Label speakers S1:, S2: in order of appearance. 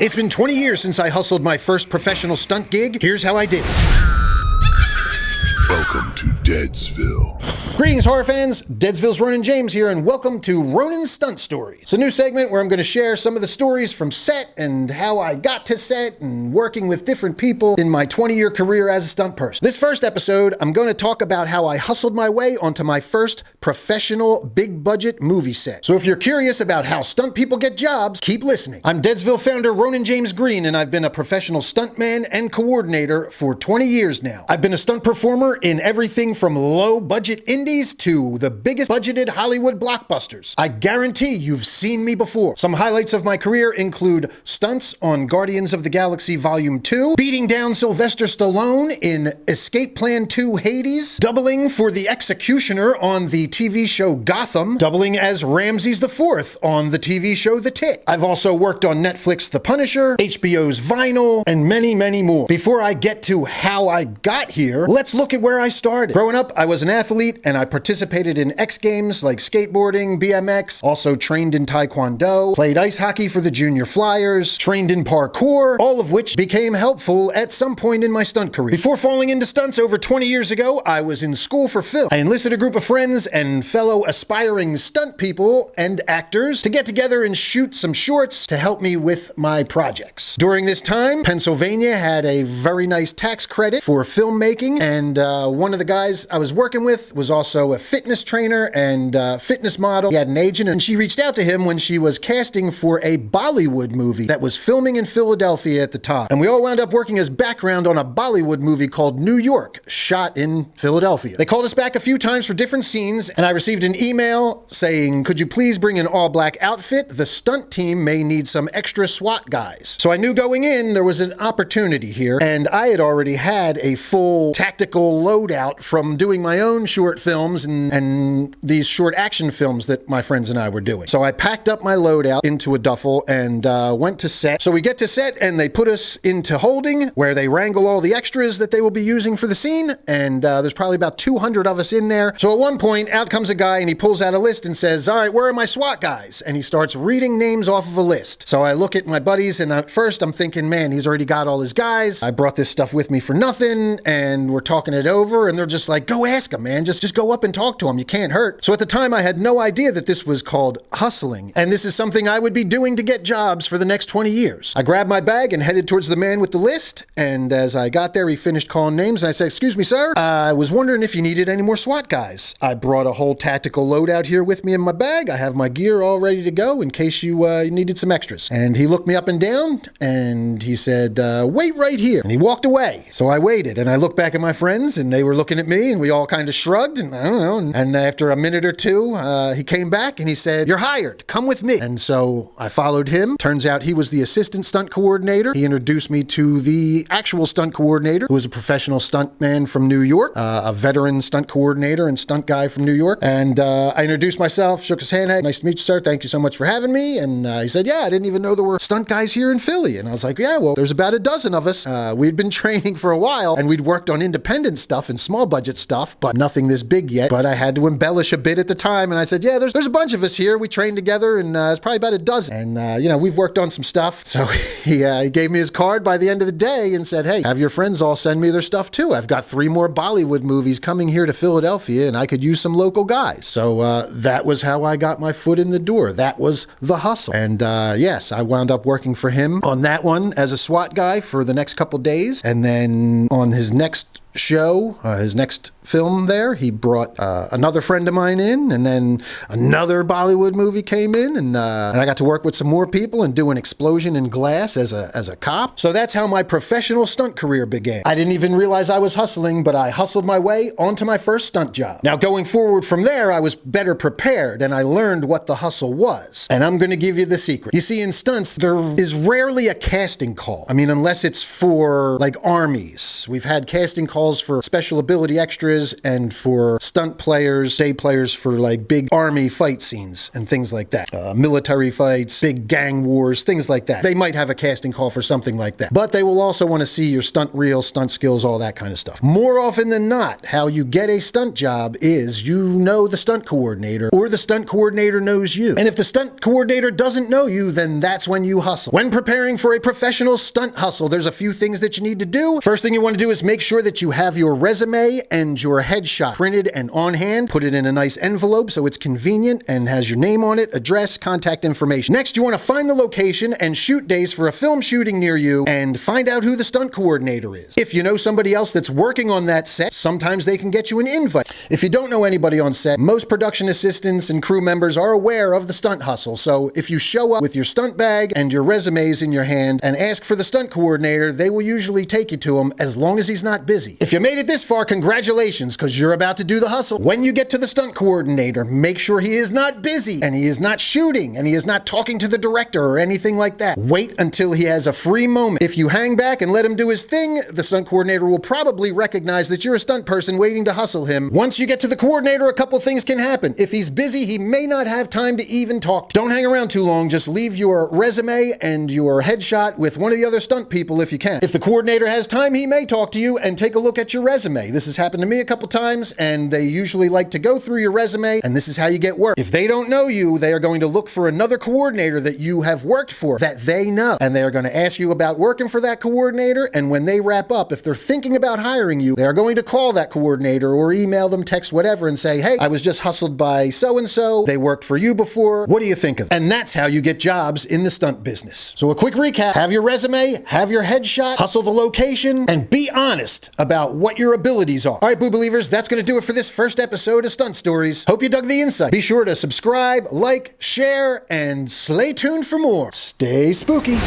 S1: It's been 20 years since I hustled my first professional stunt gig. Here's how I did it.
S2: Welcome to Deadsville.
S1: Greetings, horror fans. Deadsville's Ronin James here, and welcome to Ronin Stunt Stories. It's a new segment where I'm going to share some of the stories from set and how I got to set and working with different people in my 20-year career as a stunt person. This first episode, I'm going to talk about how I hustled my way onto my first professional big-budget movie set. So if you're curious about how stunt people get jobs, keep listening. I'm Deadsville founder Ronin James Greene, and I've been a professional stuntman and coordinator for 20 years now. I've been a stunt performer in everything from low-budget indies to the biggest budgeted Hollywood blockbusters. I guarantee you've seen me before. Some highlights of my career include stunts on Guardians of the Galaxy Volume 2, beating down Sylvester Stallone in Escape Plan 2 Hades, doubling for the Executioner on the TV show Gotham, doubling as Ramses IV on the TV show The Tick. I've also worked on Netflix The Punisher, HBO's Vinyl, and many, many more. Before I get to how I got here, let's look at where I started. Growing up, I was an athlete and I participated in X Games like skateboarding, BMX, also trained in Taekwondo, played ice hockey for the Junior Flyers, trained in parkour, all of which became helpful at some point in my stunt career. Before falling into stunts over 20 years ago, I was in school for film. I enlisted a group of friends and fellow aspiring stunt people and actors to get together and shoot some shorts to help me with my projects. During this time, Pennsylvania had a very nice tax credit for filmmaking, and one of the guys I was working with was also a fitness trainer and fitness model. He had an agent, and she reached out to him when she was casting for a Bollywood movie that was filming in Philadelphia at the time. And we all wound up working as background on a Bollywood movie called New York, shot in Philadelphia. They called us back a few times for different scenes, and I received an email saying, could you please bring an all-black outfit? The stunt team may need some extra SWAT guys. So I knew going in there was an opportunity here, and I had already had a full tactical loadout from doing my own short films and these short action films that my friends and I were doing. So I packed up my loadout into a duffel and went to set. So we get to set and they put us into holding where they wrangle all the extras that they will be using for the scene. And there's probably about 200 of us in there. So at one point out comes a guy and he pulls out a list and says, all right, where are my SWAT guys? And he starts reading names off of a list. So I look at my buddies and at first I'm thinking, man, he's already got all his guys. I brought this stuff with me for nothing. And we're talking it over and they're just like, go ask him, man. Just go up and talk to him. You can't hurt. So at the time, I had no idea that this was called hustling. And this is something I would be doing to get jobs for the next 20 years. I grabbed my bag and headed towards the man with the list. And as I got there, he finished calling names. And I said, excuse me, sir. I was wondering if you needed any more SWAT guys. I brought a whole tactical loadout here with me in my bag. I have my gear all ready to go in case you needed some extras. And he looked me up and down and he said, wait right here. And he walked away. So I waited and I looked back at my friends and they were looking at me and we all kind of shrugged and I don't know. And after a minute or two, he came back and he said, you're hired, come with me. And so I followed him. Turns out he was the assistant stunt coordinator. He introduced me to the actual stunt coordinator, who was a professional stuntman from New York, a veteran stunt coordinator and stunt guy from New York. And I introduced myself, shook his hand, hey, nice to meet you, sir. Thank you so much for having me. And he said, yeah, I didn't even know there were stunt guys here in Philly. And I was like, yeah, well, there's about a dozen of us. We'd been training for a while and we'd worked on independent stuff and small budget stuff, but nothing this big yet. But I had to embellish a bit at the time. And I said, yeah, there's a bunch of us here. We trained together and it's probably about a dozen. And, we've worked on some stuff. So he gave me his card by the end of the day and said, hey, have your friends all send me their stuff too. I've got 3 more Bollywood movies coming here to Philadelphia and I could use some local guys. So that was how I got my foot in the door. That was the hustle. And yes, I wound up working for him on that one as a SWAT guy for the next couple days. And then on his next show, his next film there, he brought another friend of mine in, and then another Bollywood movie came in, and I got to work with some more people and do an explosion in glass as a cop. So that's how my professional stunt career began. I didn't even realize I was hustling, but I hustled my way onto my first stunt job. Now going forward from there, I was better prepared and I learned what the hustle was. And I'm going to give you the secret. You see, in stunts, there is rarely a casting call. I mean, unless it's for like armies. We've had casting calls calls for special ability extras and for stunt players, day players for like big army fight scenes and things like that. Military fights, big gang wars, things like that. They might have a casting call for something like that. But they will also want to see your stunt reel, stunt skills, all that kind of stuff. More often than not, how you get a stunt job is you know the stunt coordinator, or the stunt coordinator knows you. And if the stunt coordinator doesn't know you, then that's when you hustle. When preparing for a professional stunt hustle, there's a few things that you need to do. First thing you want to do is make sure that you have your resume and your headshot printed and on hand. Put it in a nice envelope so it's convenient and has your name on it, address, contact information. Next, you want to find the location and shoot days for a film shooting near you and find out who the stunt coordinator is. If you know somebody else that's working on that set, sometimes they can get you an invite. If you don't know anybody on set, most production assistants and crew members are aware of the stunt hustle. So if you show up with your stunt bag and your resumes in your hand and ask for the stunt coordinator, they will usually take you to him as long as he's not busy. If you made it this far, congratulations, because you're about to do the hustle. When you get to the stunt coordinator, make sure he is not busy and he is not shooting and he is not talking to the director or anything like that. Wait until he has a free moment. If you hang back and let him do his thing, the stunt coordinator will probably recognize that you're a stunt person waiting to hustle him. Once you get to the coordinator, a couple things can happen. If he's busy, he may not have time to even talk. Don't hang around too long. Just leave your resume and your headshot with one of the other stunt people if you can. If the coordinator has time, he may talk to you and take a look at your resume. This has happened to me a couple times, and they usually like to go through your resume, and this is how you get work. If they don't know you, they are going to look for another coordinator that you have worked for that they know, and they are going to ask you about working for that coordinator, and when they wrap up, if they're thinking about hiring you, they are going to call that coordinator or email them, text, whatever, and say, hey, I was just hustled by so-and-so. They worked for you before. What do you think of them? And that's how you get jobs in the stunt business. So a quick recap: have your resume, have your headshot, hustle the location, and be honest about what your abilities are. All right, Boo Believers, that's going to do it for this first episode of Stunt Stories. Hope you dug the insight. Be sure to subscribe, like, share, and stay tuned for more. Stay spooky.